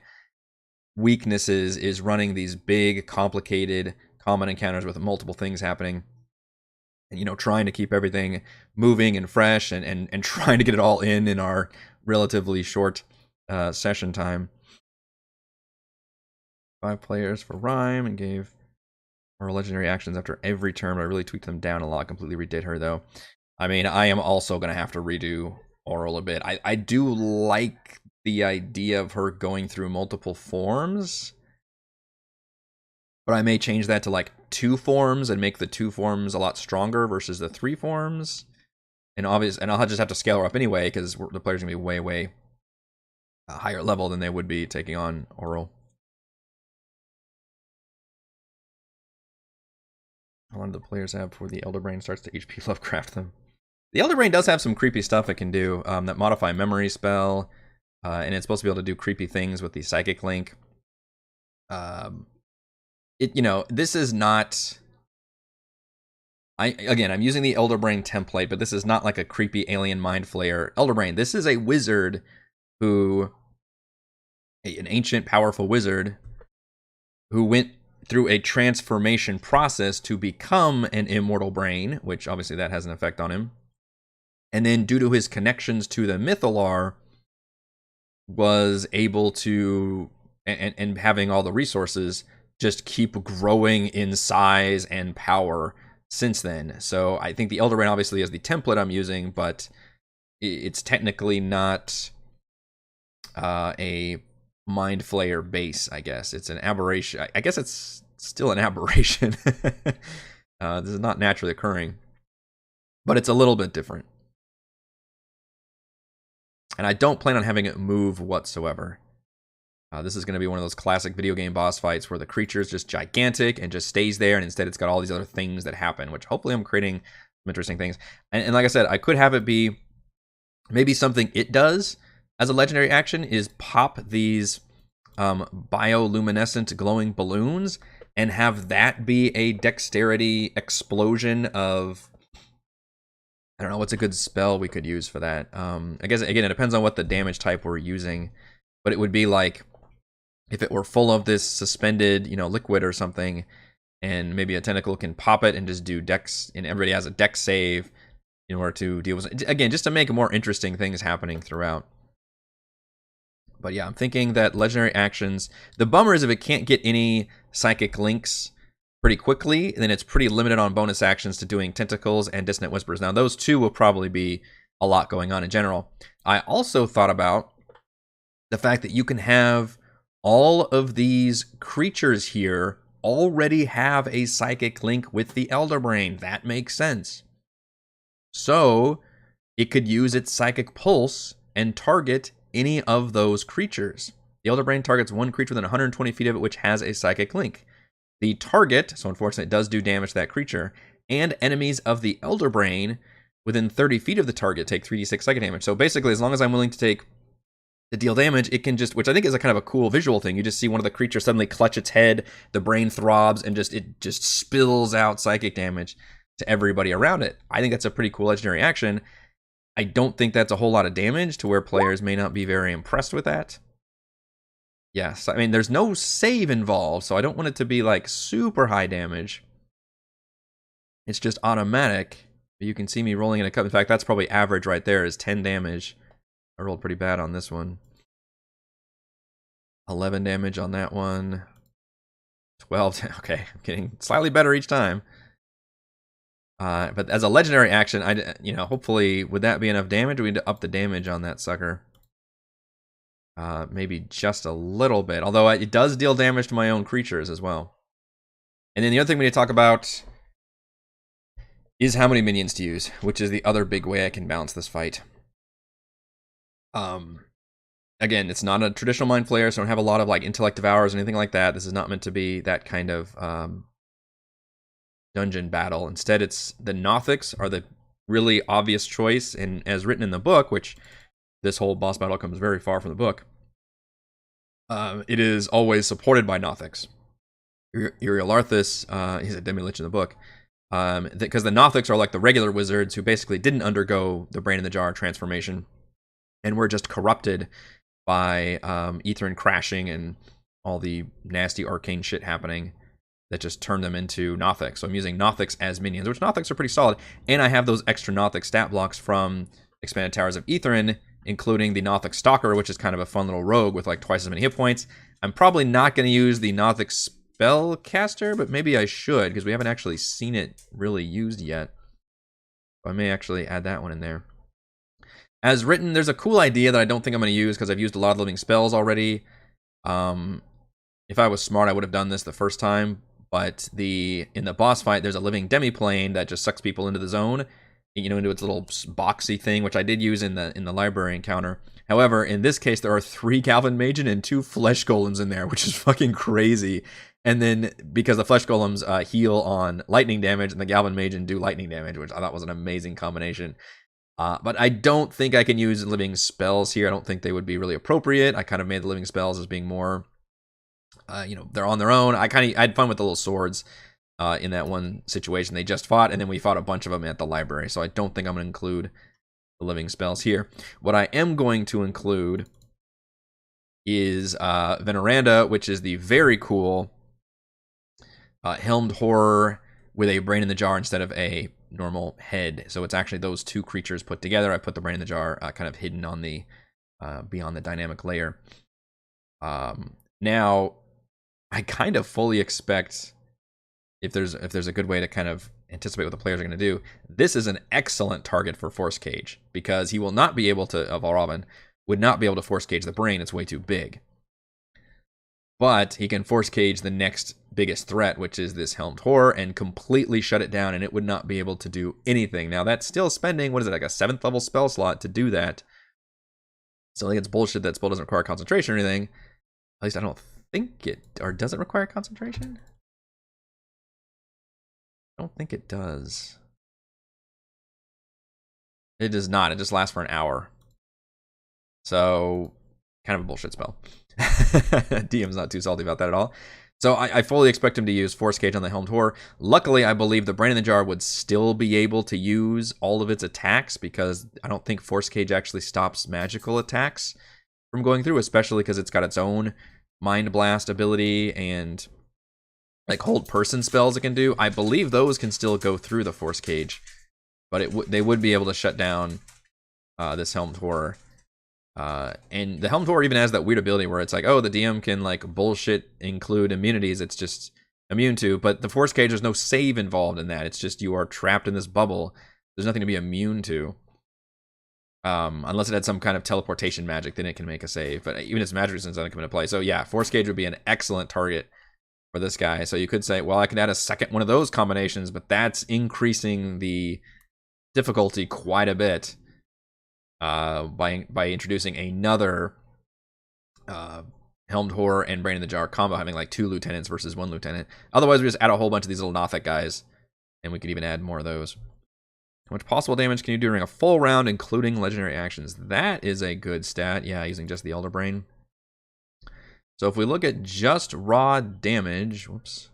weaknesses is running these big, complicated combat encounters with multiple things happening. And, you know, trying to keep everything moving and fresh and trying to get it all in our relatively short session time. 5 players for Rime and gave her legendary actions after every turn, but I really tweaked them down a lot. Completely redid her, though. I mean, I am also going to have to redo Oral a bit. I do like the idea of her going through multiple forms, but I may change that to like 2 forms and make the 2 forms a lot stronger versus the 3 forms. And I'll just have to scale her up anyway because the player's going to be way, way higher level than they would be taking on Oral. How long do the players have before the Elder Brain starts to HP Lovecraft them? The Elder Brain does have some creepy stuff it can do. That Modify Memory spell, and it's supposed to be able to do creepy things with the Psychic Link. This is not... I'm using the Elder Brain template, but this is not like a creepy alien mind flayer. Elder Brain, this is a wizard an ancient, powerful wizard who went through a transformation process to become an immortal brain, which obviously that has an effect on him. And then due to his connections to the Mythalar, was able to, and having all the resources, just keep growing in size and power since then. So I think the Elder Brain obviously is the template I'm using, but it's technically not a Mind Flayer base, I guess. It's an aberration. I guess it's still an aberration. This is not naturally occurring, but it's a little bit different. And I don't plan on having it move whatsoever. This is going to be one of those classic video game boss fights where the creature is just gigantic and just stays there, and instead it's got all these other things that happen, which hopefully I'm creating some interesting things. And like I said, I could have it be maybe something it does as a legendary action is pop these bioluminescent glowing balloons and have that be a dexterity explosion of... I don't know, what's a good spell we could use for that? I guess, again, it depends on what the damage type we're using. But it would be like, if it were full of this suspended, liquid or something, and maybe a tentacle can pop it and just do dex, and everybody has a dex save in order to deal with it. Again, just to make more interesting things happening throughout. But yeah, I'm thinking that legendary actions... The bummer is if it can't get any psychic links pretty quickly, then it's pretty limited on bonus actions to doing tentacles and dissonant whispers. Now, those two will probably be a lot going on in general. I also thought about the fact that you can have all of these creatures here already have a psychic link with the Elder Brain. That makes sense. So it could use its psychic pulse and target any of those creatures. The Elder Brain targets one creature within 120 feet of it which has a psychic link. The target, so unfortunately it does do damage to that creature, and enemies of the Elder Brain within 30 feet of the target take 3d6 psychic damage. So basically, as long as I'm willing to deal damage, it can just, which I think is a kind of a cool visual thing. You just see one of the creatures suddenly clutch its head, the brain throbs, and it just spills out psychic damage to everybody around it. I think that's a pretty cool legendary action. I don't think that's a whole lot of damage to where players may not be very impressed with that. Yes, I mean, there's no save involved, so I don't want it to be like super high damage. It's just automatic. You can see me rolling in a cup. In fact, that's probably average right there, is 10 damage. I rolled pretty bad on this one. 11 damage on that one. 12. Okay, I'm getting slightly better each time. But as a legendary action, hopefully, would that be enough damage? We need to up the damage on that sucker. Maybe just a little bit. Although it does deal damage to my own creatures as well. And then the other thing we need to talk about is how many minions to use, which is the other big way I can balance this fight. Again, it's not a traditional Mind Flayer, so I don't have a lot of like Intellect Devours or anything like that. This is not meant to be that kind of dungeon battle. Instead, it's the Nothics are the really obvious choice, and as written in the book, which this whole boss battle comes very far from the book, it is always supported by Nothics. Uriel Arthas, he's a demi-lich in the book, because the Nothics are like the regular wizards who basically didn't undergo the Brain in the Jar transformation and were just corrupted by Aetherin crashing and all the nasty arcane shit happening that just turned them into Nothics. So I'm using Nothics as minions, which Nothics are pretty solid. And I have those extra Nothic stat blocks from Expanded Towers of Aetherin including the Nothic Stalker, which is kind of a fun little rogue with like twice as many hit points. I'm probably not going to use the Nothic Spellcaster, but maybe I should, because we haven't actually seen it really used yet. I may actually add that one in there. As written, there's a cool idea that I don't think I'm going to use because I've used a lot of living spells already. If I was smart, I would have done this the first time. But in the boss fight, there's a living demiplane that just sucks people into the zone, you know, into its little boxy thing, which I did use in the library encounter. However, in this case, there are 3 Galvan Magen and 2 Flesh Golems in there, which is fucking crazy. And then because the Flesh Golems heal on lightning damage and the Galvan Magen do lightning damage, which I thought was an amazing combination. But I don't think I can use living spells here. I don't think they would be really appropriate. I kind of made the living spells as being more, you know, they're on their own. I had fun with the little swords in that one situation they just fought, and then we fought a bunch of them at the library. So I don't think I'm going to include the living spells here. What I am going to include is Veneranda, which is the very cool helmed horror with a brain in the jar instead of a normal head. So it's actually those 2 creatures put together. I put the brain in the jar kind of hidden on the beyond the dynamic layer. Now I kind of fully expect, if there's a good way to kind of anticipate what the players are going to do, this is an excellent target for Force Cage, because he will not be able to, Valravn would not be able to Force Cage the brain, it's way too big. But he can Force Cage the next biggest threat, which is this Helmed Horror, and completely shut it down, and it would not be able to do anything. Now that's still spending, what is it, like a 7th level spell slot to do that. So I think it's bullshit that spell doesn't require concentration or anything. At least I don't think it, or does it require concentration? I don't think it does. It does not. It just lasts for an hour. So, kind of a bullshit spell. DM's not too salty about that at all. So I fully expect him to use Force Cage on the Helmed Horror. Luckily, I believe the Brain in the Jar would still be able to use all of its attacks, because I don't think Force Cage actually stops magical attacks from going through, especially because it's got its own Mind Blast ability and like hold person spells it can do. I believe those can still go through the Force Cage, but they would be able to shut down this Helmed Horror. And the Helmed Horror even has that weird ability where it's like, oh, the DM can like bullshit include immunities it's just immune to, but the Force Cage, there's no save involved in that. It's just you are trapped in this bubble. There's nothing to be immune to. Unless it had some kind of teleportation magic, then it can make a save. But even its magic resistance doesn't come into play. So yeah, Force Cage would be an excellent target for this guy. So you could say, well, I could add a second one of those combinations, but that's increasing the difficulty quite a bit by introducing another Helmed Horror and Brain in the Jar combo, having like 2 lieutenants versus 1 lieutenant. Otherwise, we just add a whole bunch of these little Nothic guys, and we could even add more of those. How much possible damage can you do during a full round, including legendary actions? That is a good stat. Yeah, using just the Elder Brain. So if we look at just raw damage, whoops.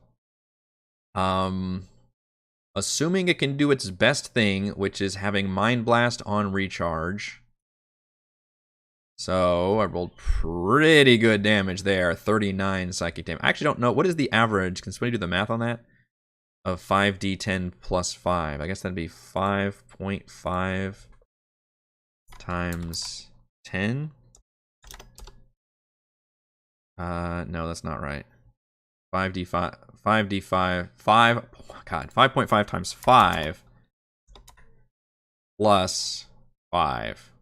Assuming it can do its best thing, which is having Mind Blast on recharge. So I rolled pretty good damage there. 39 psychic damage. I actually don't know. What is the average? Can somebody do the math on that? Of 5d10 plus 5. I guess that'd be 5.5 times 10. No, that's not right. 5.5 times 5 plus 5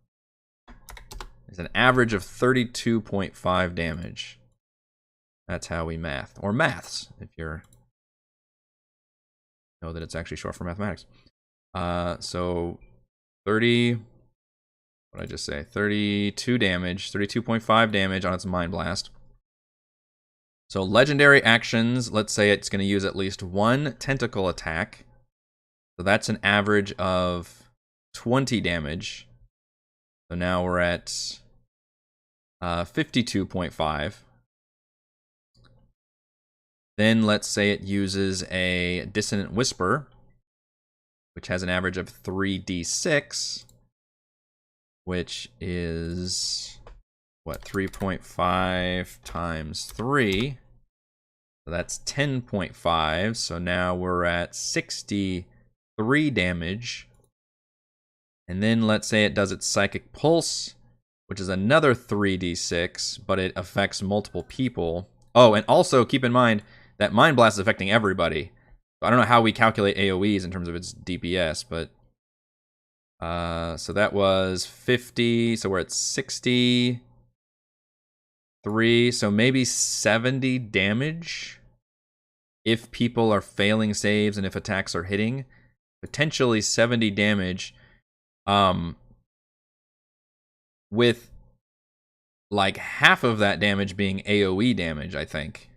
is an average of 32.5 damage. That's how we math, or maths, if you're know that it's actually short for mathematics. So 30, what did I just say? 32 damage, 32.5 damage on its Mind Blast. So legendary actions, let's say it's going to use at least 1 tentacle attack. So that's an average of 20 damage. So now we're at 52.5. Then let's say it uses a Dissonant Whisper, which has an average of 3d6, which is, what, 3.5 times 3. So that's 10.5. So now we're at 63 damage. And then let's say it does its Psychic Pulse, which is another 3d6, but it affects multiple people. Oh, and also keep in mind that Mind Blast is affecting everybody. I don't know how we calculate AoEs in terms of its DPS, but so that was 50, so we're at 63, so maybe 70 damage if people are failing saves and if attacks are hitting. Potentially 70 damage, with like half of that damage being AoE damage, I think.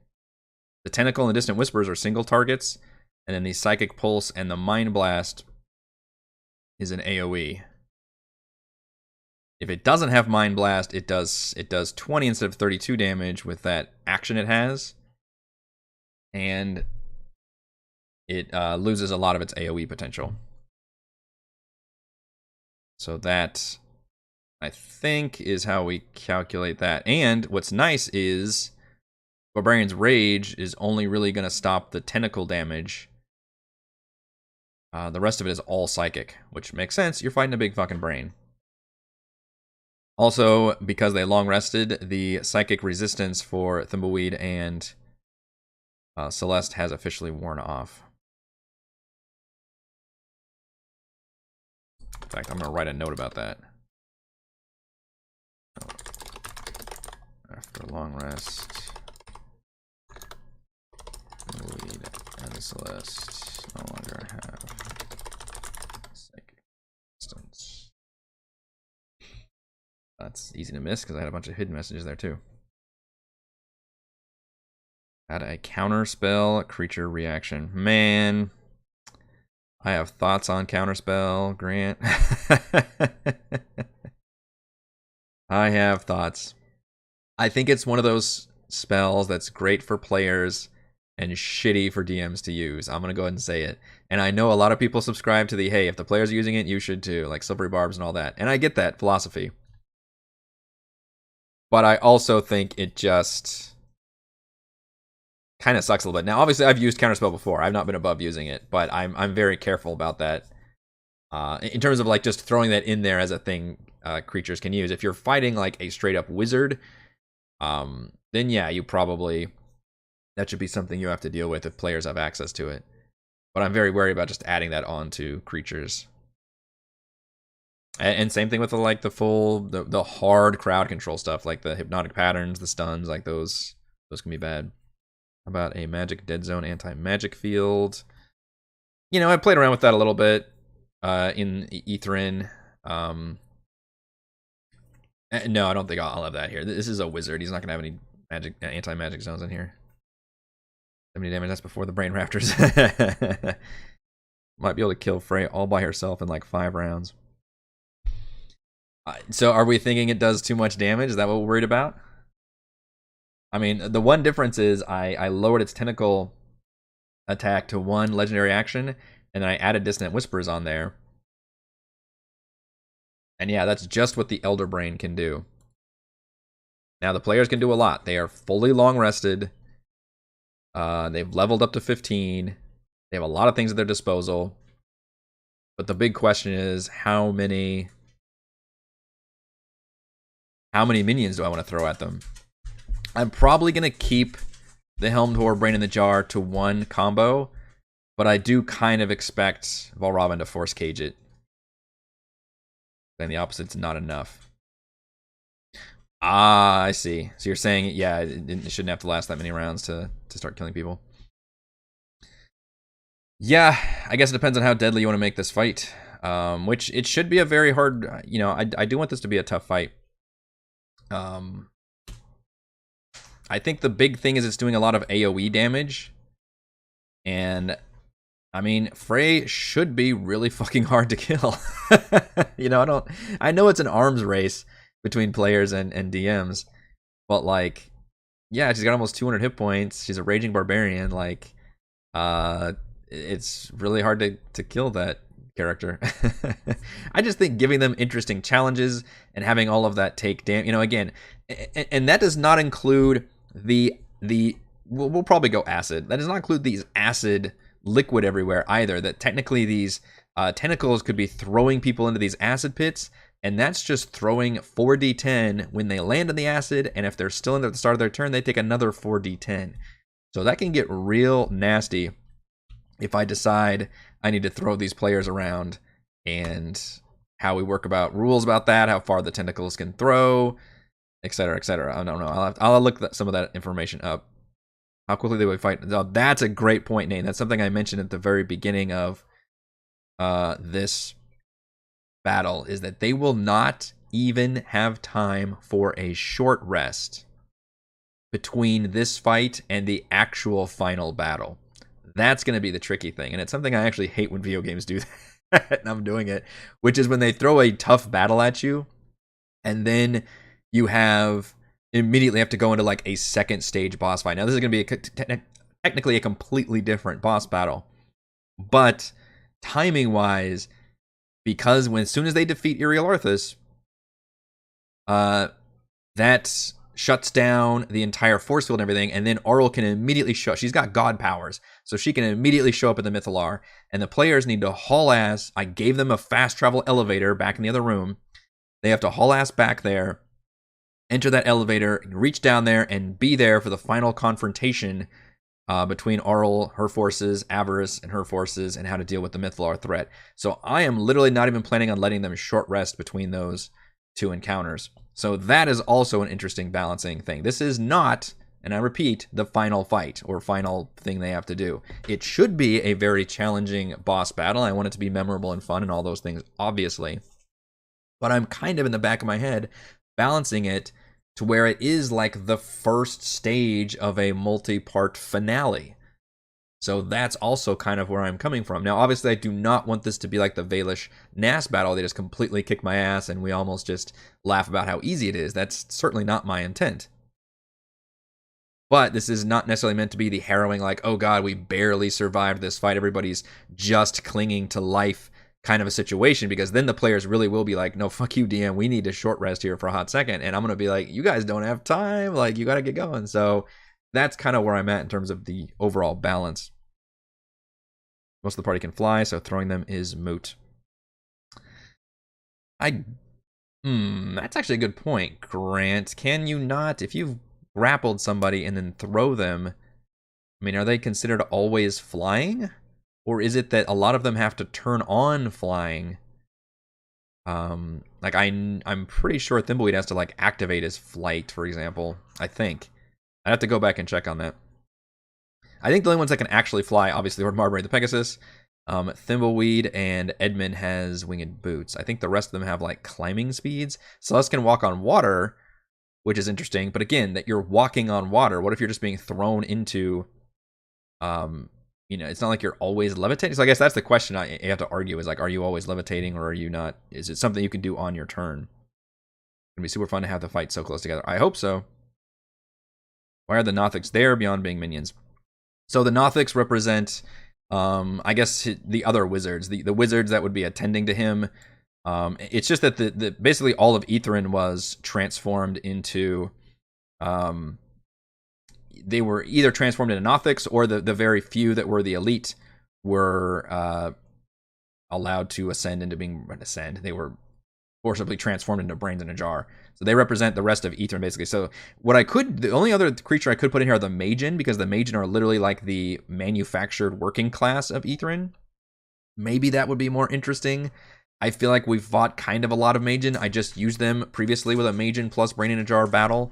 The Tentacle and the Distant Whispers are single targets, and then the Psychic Pulse and the Mind Blast is an AoE. If it doesn't have Mind Blast, it does 20 instead of 32 damage with that action it has, and it loses a lot of its AoE potential. So that, I think, is how we calculate that. And what's nice is Barbarian's Rage is only really going to stop the tentacle damage. The rest of it is all psychic, which makes sense. You're fighting a big fucking brain. Also, because they long rested, the psychic resistance for Thimbleweed and Celeste has officially worn off. In fact, I'm going to write a note about that. After a long rest, Thimbleweed and Celeste no longer have psychic resistance. That's easy to miss because I had a bunch of hidden messages there too. Add a counter spell, creature reaction. Man, I have thoughts on counterspell, Grant. I have thoughts. I think it's one of those spells that's great for players and shitty for DMs to use. I'm going to go ahead and say it. And I know a lot of people subscribe to the, hey, if the players are using it, you should too, like Slippery Barbs and all that. And I get that philosophy. But I also think it just kind of sucks a little bit. Now, obviously, I've used Counterspell before. I've not been above using it, but I'm very careful about that. In terms of like just throwing that in there as a thing creatures can use. If you're fighting like a straight up wizard, then yeah, you probably, that should be something you have to deal with if players have access to it. But I'm very wary about just adding that on to creatures. And same thing with the like the hard crowd control stuff, like the hypnotic patterns, the stuns, like those can be bad. How about a magic dead zone anti-magic field? You know, I played around with that a little bit in Etherin. No, I don't think I'll have that here. This is a wizard. He's not gonna have any magic anti-magic zones in here. 70 damage. That's before the brain raptors. Might be able to kill Frey all by herself in like 5 rounds. So are we thinking it does too much damage? Is that what we're worried about? I mean, the one difference is I lowered its tentacle attack to 1 legendary action, and then I added Dissonant Whispers on there. And yeah, that's just what the Elder Brain can do. Now, the players can do a lot. They are fully long rested. They've leveled up to 15. They have a lot of things at their disposal. But the big question is, how many minions do I want to throw at them? I'm probably going to keep the Helmed Horror Brain in the Jar to 1 combo, but I do kind of expect Valravn to force cage it. And the opposite's not enough. Ah, I see. So you're saying, yeah, it shouldn't have to last that many rounds to start killing people. Yeah, I guess it depends on how deadly you want to make this fight. Which it should be a very hard, you know, I do want this to be a tough fight. I think the big thing is it's doing a lot of AoE damage. And I mean, Frey should be really fucking hard to kill. You know, I know it's an arms race between players and DMs, but like, yeah, she's got almost 200 hit points. She's a raging barbarian. Like, it's really hard to kill that character. I just think giving them interesting challenges and having all of that take damage, you know, again, and that does not include we'll probably go acid. That does not include these acid liquid everywhere either. That technically these tentacles could be throwing people into these acid pits. And that's just throwing 4d10 when they land on the acid, and if they're still in there at the start of their turn, they take another 4d10. So that can get real nasty if I decide I need to throw these players around, and how we work about rules about that, how far the tentacles can throw, etc., etc. I don't know. I'll look some of that information up. How quickly they would fight. Oh, that's a great point, Nate. That's something I mentioned at the very beginning of this battle, is that they will not even have time for a short rest between this fight and the actual final battle. That's going to be the tricky thing, and it's something I actually hate when video games do that, and I'm doing it, which is when they throw a tough battle at you, and then you immediately have to go into like a second stage boss fight. Now, this is going to be technically a completely different boss battle, but timing-wise, because as soon as they defeat Iriel Arthas, that shuts down the entire force field and everything, and then Auril can immediately show. She's got god powers, so she can immediately show up at the Mythalar, and the players need to haul ass. I gave them a fast travel elevator back in the other room. They have to haul ass back there, enter that elevator, reach down there, and be there for the final confrontation between Auril, her forces, Avarice, and her forces, and how to deal with the Mythalar threat. So I am literally not even planning on letting them short rest between those two encounters. So that is also an interesting balancing thing. This is not, and I repeat, the final fight or final thing they have to do. It should be a very challenging boss battle. I want it to be memorable and fun and all those things, obviously. But I'm kind of in the back of my head balancing it to where it is like the first stage of a multi-part finale. So that's also kind of where I'm coming from. Now, obviously, I do not want this to be like the Valish Nass battle. They just completely kick my ass and we almost just laugh about how easy it is. That's certainly not my intent. But this is not necessarily meant to be the harrowing, like, oh god, we barely survived this fight, everybody's just clinging to life kind of a situation, because then the players really will be like, no, fuck you, DM, we need to short rest here for a hot second. And I'm going to be like, you guys don't have time, like, you got to get going. So that's kind of where I'm at in terms of the overall balance. Most of the party can fly, so throwing them is moot. That's actually a good point, Grant. Can you not, if you've grappled somebody and then throw them, I mean, are they considered always flying? Or is it that a lot of them have to turn on flying? Like I'm pretty sure Thimbleweed has to like activate his flight, for example. I think. I'd have to go back and check on that. I think the only ones that can actually fly, obviously, Lord Marbury the Pegasus, Thimbleweed, and Edmund has winged boots. I think the rest of them have like climbing speeds. Celeste can walk on water, which is interesting. But again, that you're walking on water. What if you're just being thrown into, it's not like you're always levitating. So I guess that's the question I have to argue is like, are you always levitating or are you not? Is it something you can do on your turn? It's gonna be super fun to have the fight so close together. I hope so. Why are the Nothics there beyond being minions? So the Nothics represent, I guess, the other wizards, the wizards that would be attending to him. It's just that the basically all of Aetherin was transformed into, they were either transformed into Nothics, or the very few that were the elite were allowed to ascend into being They were forcibly transformed into brains in a jar. So they represent the rest of Aetherin, basically. So the only other creature I could put in here are the Magen, because the Magen are literally like the manufactured working class of Aetherin. Maybe that would be more interesting. I feel like we've fought kind of a lot of Magen. I just used them previously with a Magen plus Brain in a Jar battle.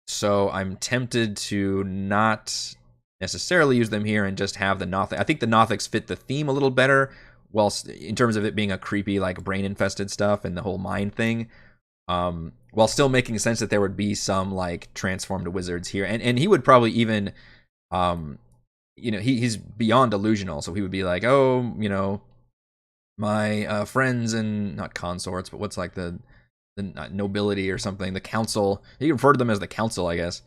So I'm tempted to not necessarily use them here and just have the Nothic. I think the Nothics fit the theme a little better, whilst in terms of it being a creepy, like, brain-infested stuff and the whole mind thing, while still making sense that there would be some, like, transformed wizards here. And he would probably even, he's beyond delusional, so he would be like, oh, my friends and, not consorts, but what's, like, the nobility or something, the council. He referred to them as the council, I guess.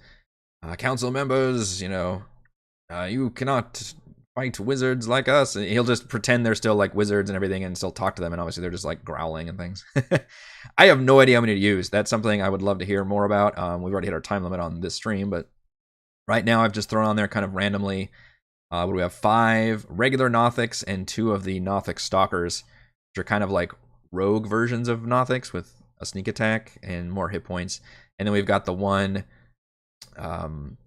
Council members, you cannot fight wizards like us. And he'll just pretend they're still like wizards and everything and still talk to them, and obviously they're just like growling and things. I have no idea how many to use. That's something I would love to hear more about. We've already hit our time limit on this stream, but right now I've just thrown on there kind of randomly. What do we have? 5 regular Nothics and 2 of the Nothic Stalkers, which are kind of like rogue versions of Nothics with a sneak attack and more hit points. And then we've got the one Helmed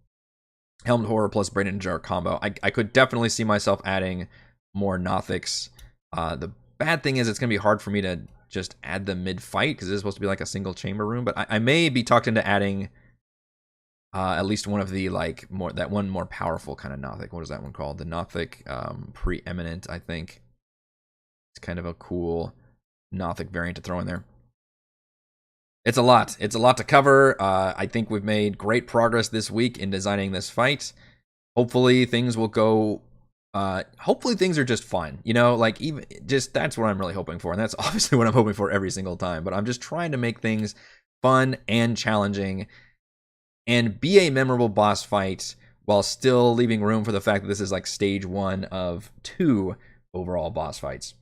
Horror plus Brain and Jar combo. I could definitely see myself adding more Nothics. The bad thing is it's going to be hard for me to just add them mid-fight because it's supposed to be like a single chamber room. But I may be talked into adding at least one of the that one more powerful kind of Nothic. What is that one called? The Nothic Preeminent, I think. It's kind of a cool Nothic variant to throw in there. It's a lot. It's a lot to cover. I think we've made great progress this week in designing this fight. Hopefully things will go... hopefully things are just fun. You know, like even just that's what I'm really hoping for. And that's obviously what I'm hoping for every single time. But I'm just trying to make things fun and challenging and be a memorable boss fight while still leaving room for the fact that this is like stage 1 of 2 overall boss fights.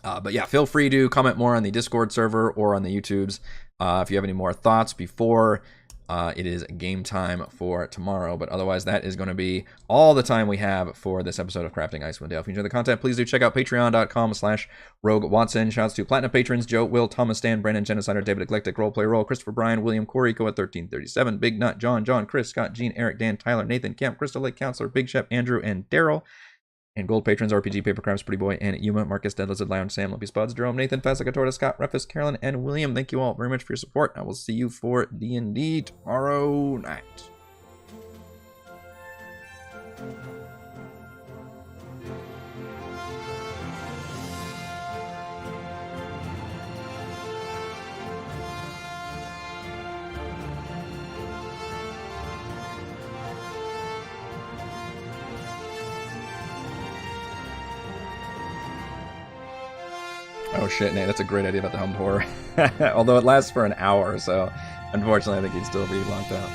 But yeah, feel free to comment more on the Discord server or on the YouTubes if you have any more thoughts before it is game time for tomorrow. But otherwise, that is going to be all the time we have for this episode of Crafting Icewind Dale. If you enjoy the content, please do check out patreon.com/RogueWatson. Shouts to Platinum patrons Joe, Will, Thomas, Stan, Brandon, Genocider, David, Eclectic, Roleplay Roll, Christopher, Brian, William, Corey, Koa 1337, Big Nut, John, Chris, Scott, Gene, Eric, Dan, Tyler, Nathan, Camp, Crystal Lake Counselor, Big Shep, Andrew, and Daryl. And gold patrons, RPG, Papercrafts, Pretty Boy, and Yuma, Marcus, Dead Lizard, Lounge, Sam, Lumpy Spuds, Jerome, Nathan, Fasica, Torta, Scott, Refus, Carolyn, and William. Thank you all very much for your support. I will see you for D&D tomorrow night. Oh shit, Nate, that's a great idea about the Helmed Horror. Although it lasts for an hour, so unfortunately I think he'd still be locked out.